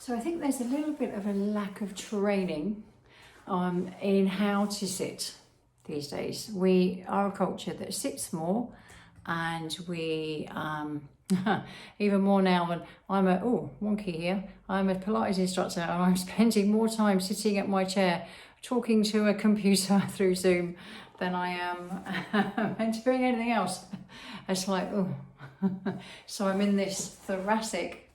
So I think there's a little bit of a lack of training in how to sit these days. We are a culture that sits more, and we even more now when I'm a wonky here. I'm a Pilates instructor, and I'm spending more time sitting at my chair talking to a computer through Zoom than I am and doing anything else. It's like, so I'm in this thoracic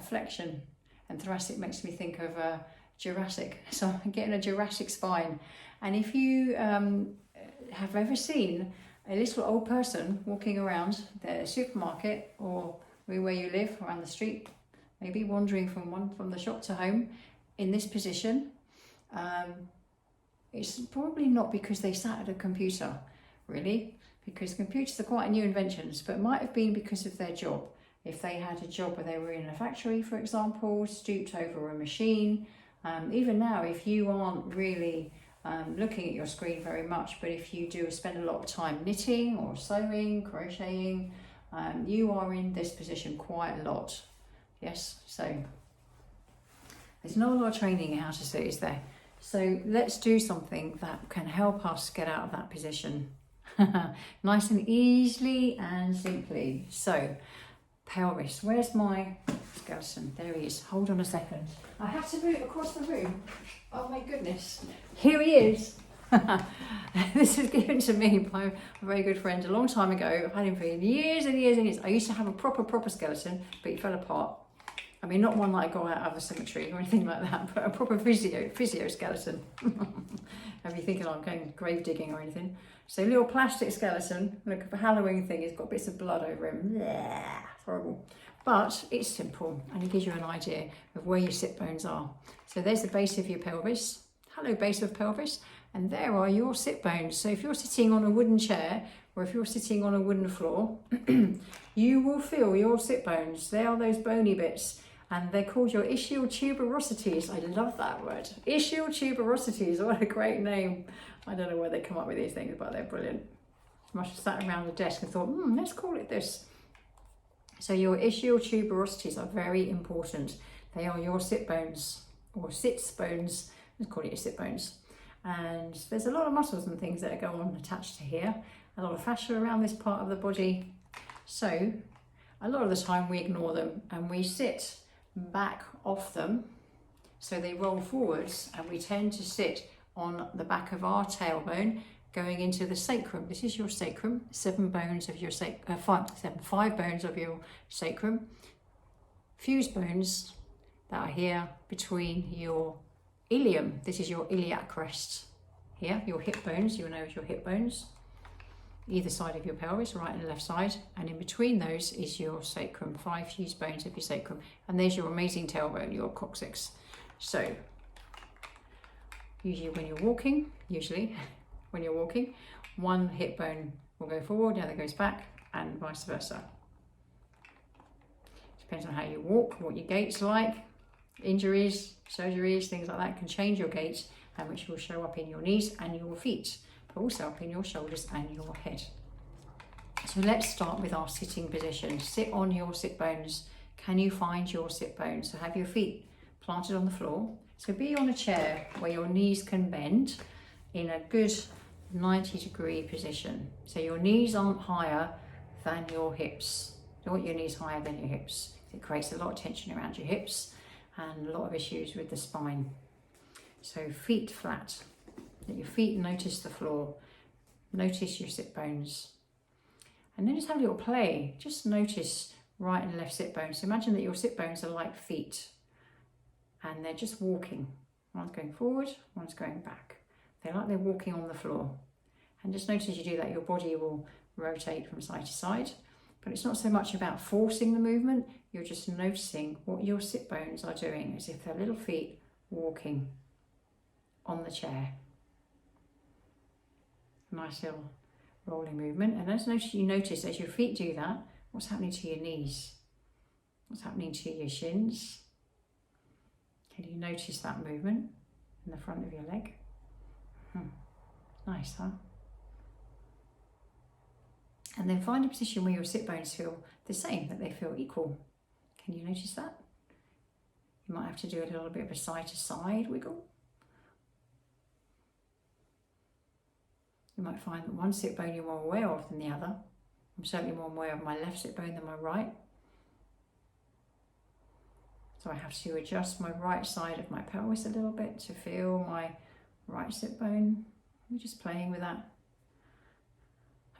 flexion, and thoracic makes me think of Jurassic, so I'm getting a Jurassic spine. And if you have ever seen a little old person walking around the supermarket or where you live, around the street, maybe wandering from the shop to home in this position, it's probably not because they sat at a computer, really, because computers are quite new inventions, but it might have been because of their job. If they had a job where they were in a factory, for example, stooped over a machine. Even now, if you aren't really looking at your screen very much, but if you do spend a lot of time knitting or sewing, crocheting, you are in this position quite a lot. Yes, so there's not a lot of training in how to sit, is there? So let's do something that can help us get out of that position. Nice and easily and simply. So pelvis, where's my skeleton? There he is. Hold on a second. I have to move across the room. Oh my goodness. Here he is. This was given to me by a very good friend a long time ago. I've had him for years and years and years. I used to have a proper skeleton, but he fell apart. I mean, not one that I got out of a cemetery or anything like that, but a proper physio skeleton. Have you thinking I'm going grave digging or anything? So little plastic skeleton, look, a Halloween thing, he's got bits of blood over him. Blech, horrible. But it's simple, and it gives you an idea of where your sit bones are. So there's the base of your pelvis. Hello, base of pelvis. And there are your sit bones. So if you're sitting on a wooden chair, or if you're sitting on a wooden floor, you will feel your sit bones. They are those bony bits, and they're called your ischial tuberosities. I love that word. Ischial tuberosities, what a great name. I don't know where they come up with these things, but they're brilliant. I must have sat around the desk and thought, let's call it this. So your ischial tuberosities are very important. They are your sit bones, or sits bones. Let's call it your sit bones. And there's a lot of muscles and things that go on attached to here. A lot of fascia around this part of the body. So a lot of the time we ignore them and we sit back off them, so they roll forwards, and we tend to sit on the back of our tailbone going into the sacrum. This is your sacrum, 5 bones of your five bones of your sacrum, fuse bones that are here between your ilium. This is your iliac crest here, your hip bones, you'll know as your hip bones, either side of your pelvis, right and left side, and in between those is your sacrum, 5 fuse bones of your sacrum, and there's your amazing tailbone, your coccyx. So usually when you're walking, one hip bone will go forward, the other goes back, and vice versa. Depends on how you walk, what your gait's like. Injuries, surgeries, things like that can change your gait, and which will show up in your knees and your feet, but also up in your shoulders and your head. So let's start with our sitting position. Sit on your sit bones. Can you find your sit bones? So have your feet planted on the floor. So be on a chair where your knees can bend in a good 90-degree position. So your knees aren't higher than your hips. You want your knees higher than your hips. It creates a lot of tension around your hips and a lot of issues with the spine. So feet flat. Let your feet notice the floor. Notice your sit bones. And then just have a little play. Just notice right and left sit bones. So imagine that your sit bones are like feet, and they're just walking. One's going forward, one's going back. They're like they're walking on the floor. And just notice as you do that, your body will rotate from side to side. But it's not so much about forcing the movement, you're just noticing what your sit bones are doing, as if they're little feet walking on the chair. Nice little rolling movement. And as you notice as your feet do that, what's happening to your knees? What's happening to your shins? Can you notice that movement in the front of your leg? Nice, huh? And then find a position where your sit bones feel the same, that they feel equal. Can you notice that? You might have to do a little bit of a side to side wiggle. You might find that one sit bone you're more aware of than the other. I'm certainly more aware of my left sit bone than my right. So I have to adjust my right side of my pelvis a little bit to feel my right sit bone. We're just playing with that.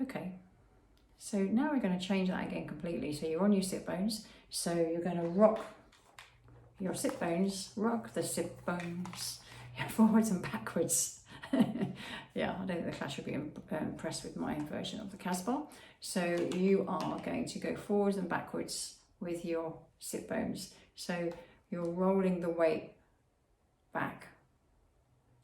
Okay, so now we're going to change that again completely. So you're on your sit bones. So you're going to rock your sit bones, rock the sit bones, forwards and backwards. Yeah, I don't think the class would be impressed with my version of the Casbah. So you are going to go forwards and backwards with your sit bones. So you're rolling the weight back.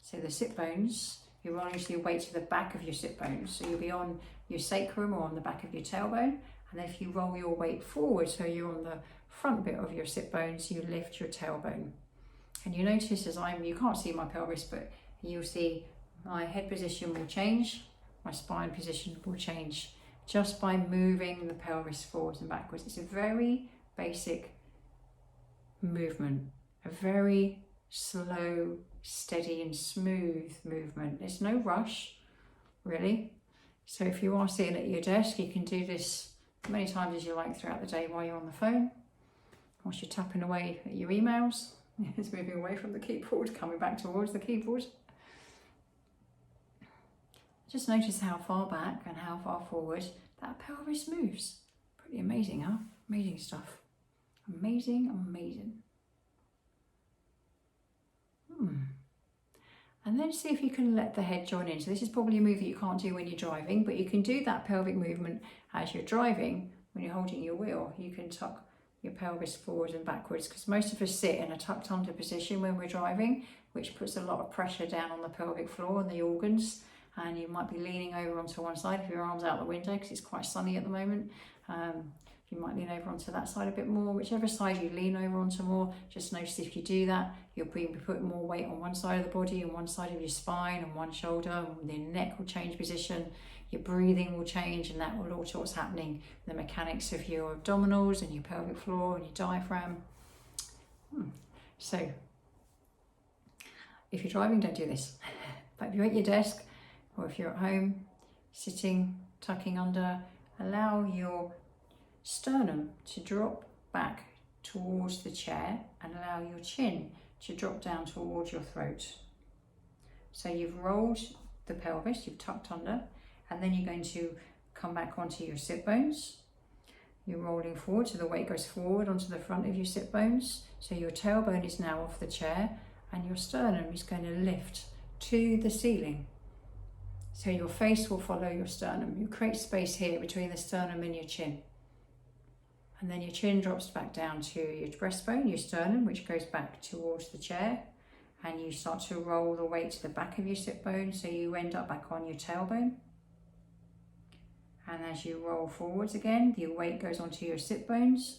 So the sit bones, you're rolling your weight to the back of your sit bones. So you'll be on your sacrum or on the back of your tailbone. And then if you roll your weight forward, so you're on the front bit of your sit bones, you lift your tailbone. And you notice as you can't see my pelvis, but you'll see my head position will change, my spine position will change just by moving the pelvis forwards and backwards. It's a very basic movement, a very slow, steady and smooth movement. There's no rush, really. So if you are sitting at your desk, you can do this as many times as you like throughout the day while you're on the phone, whilst you're tapping away at your emails. It's moving away from the keyboard, coming back towards the keyboard. Just notice how far back and how far forward that pelvis moves. Pretty amazing, huh? Amazing stuff. Amazing, amazing. And then see if you can let the head join in. So this is probably a move that you can't do when you're driving, but you can do that pelvic movement as you're driving. When you're holding your wheel, you can tuck your pelvis forward and backwards, because most of us sit in a tucked under position when we're driving, which puts a lot of pressure down on the pelvic floor and the organs. And you might be leaning over onto one side if your arm's out the window, because it's quite sunny at the moment. You might lean over onto that side a bit more. Whichever side you lean over onto more, just notice if you do that, you'll be putting more weight on one side of the body and one side of your spine and one shoulder, and your neck will change position, your breathing will change, and that will alter what's happening, the mechanics of your abdominals and your pelvic floor and your diaphragm. So if you're driving, don't do this. But if you're at your desk, or if you're at home, sitting, tucking under, allow your sternum to drop back towards the chair and allow your chin to drop down towards your throat. So you've rolled the pelvis, you've tucked under, and then you're going to come back onto your sit bones. You're rolling forward, so the weight goes forward onto the front of your sit bones. So your tailbone is now off the chair and your sternum is going to lift to the ceiling. So your face will follow your sternum. You create space here between the sternum and your chin. And then your chin drops back down to your breastbone, your sternum, which goes back towards the chair. And you start to roll the weight to the back of your sit bone, so you end up back on your tailbone. And as you roll forwards again, the weight goes onto your sit bones.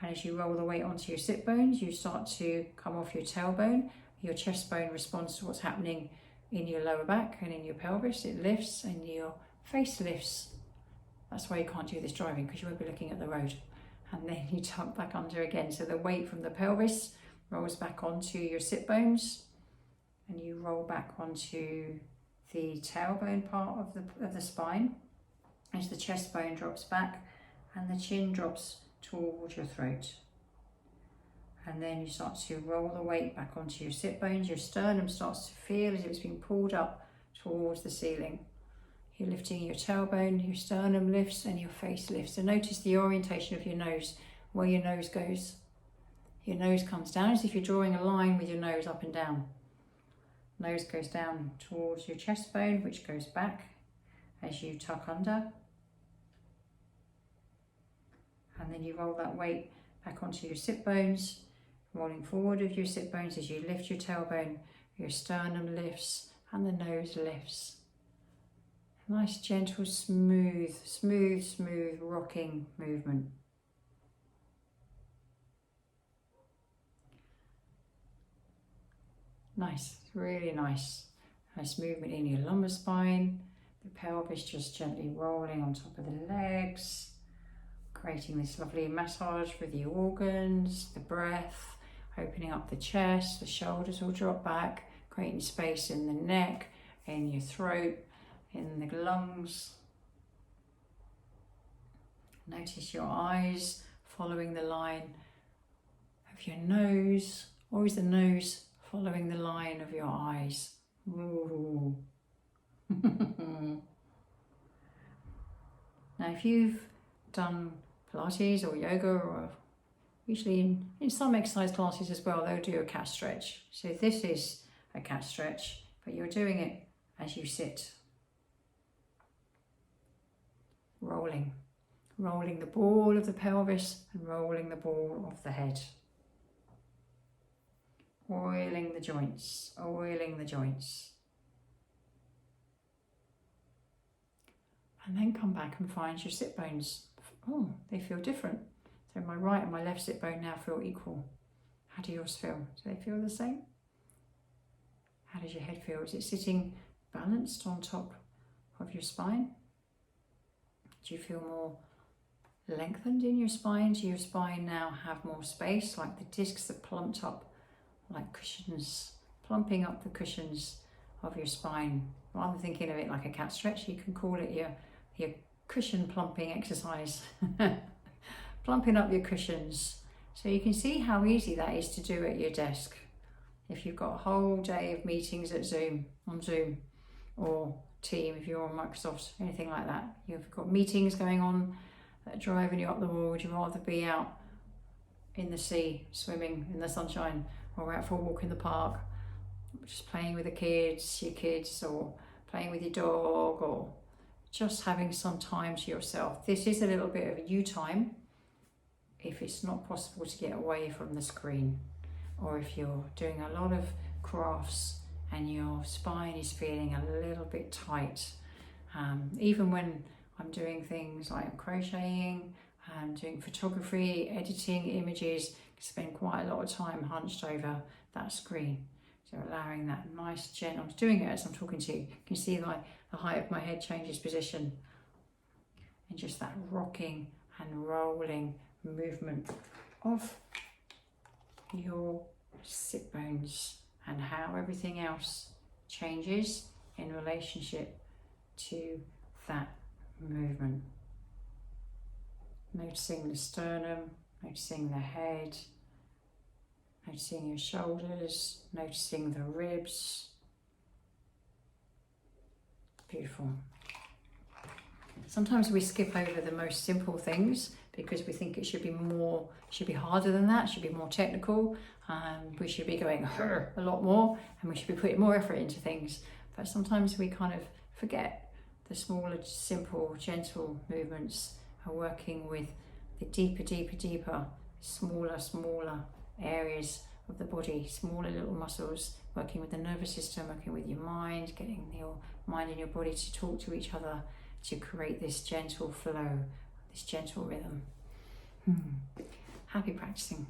And as you roll the weight onto your sit bones, you start to come off your tailbone. Your chest bone responds to what's happening in your lower back and in your pelvis. It lifts and your face lifts. That's why you can't do this driving, because you won't be looking at the road. And then you tuck back under again. So the weight from the pelvis rolls back onto your sit bones, and you roll back onto the tailbone part of the spine as the chest bone drops back and the chin drops towards your throat. And then you start to roll the weight back onto your sit bones. Your sternum starts to feel as if it's being pulled up towards the ceiling. You're lifting your tailbone, your sternum lifts and your face lifts. So notice the orientation of your nose, where your nose goes. Your nose comes down as if you're drawing a line with your nose up and down. Nose goes down towards your chest bone, which goes back as you tuck under. And then you roll that weight back onto your sit bones, rolling forward of your sit bones as you lift your tailbone, your sternum lifts and the nose lifts. Nice, gentle, smooth rocking movement. Nice, really nice. Nice movement in your lumbar spine. The pelvis just gently rolling on top of the legs, creating this lovely massage with the organs, the breath. opening up the chest, the shoulders will drop back, creating space in the neck, in your throat, in the lungs. Notice your eyes following the line of your nose, or is the nose following the line of your eyes? Ooh. Now, if you've done Pilates or yoga, or usually in some exercise classes as well, they'll do a cat stretch. So this is a cat stretch, but you're doing it as you sit. Rolling the ball of the pelvis and rolling the ball of the head. Oiling the joints, oiling the joints. And then come back and find your sit bones. Oh, they feel different. So my right and my left sit bone now feel equal. How do yours feel? Do they feel the same? How does your head feel? Is it sitting balanced on top of your spine? Do you feel more lengthened in your spine? Do your spine now have more space, like the discs are plumped up like cushions, plumping up the cushions of your spine? Rather than thinking of it like a cat stretch, you can call it your cushion plumping exercise. Plumping up your cushions. So you can see how easy that is to do at your desk. If you've got a whole day of meetings on Zoom, or Team if you're on Microsoft, anything like that. You've got meetings going on that are driving you up the wall. Would you rather be out in the sea, swimming in the sunshine, or out for a walk in the park, just playing with your kids, or playing with your dog, or just having some time to yourself? This is a little bit of you time if it's not possible to get away from the screen, or if you're doing a lot of crafts and your spine is feeling a little bit tight. Even when I'm doing things like crocheting, doing photography, editing images, I spend quite a lot of time hunched over that screen. So allowing that nice gentle, I'm doing it as I'm talking to you. You can see the height of my head changes position, and just that rocking and rolling movement of your sit bones, and how everything else changes in relationship to that movement. Noticing the sternum, noticing the head, noticing your shoulders, noticing the ribs. Beautiful. Sometimes we skip over the most simple things because we think it should be harder than that, should be more technical. We should be going a lot more, and we should be putting more effort into things. But sometimes we kind of forget the smaller, simple, gentle movements are working with the deeper, smaller areas of the body, smaller little muscles, working with the nervous system, working with your mind, getting your mind and your body to talk to each other to create this gentle flow, this gentle rhythm. Happy practicing.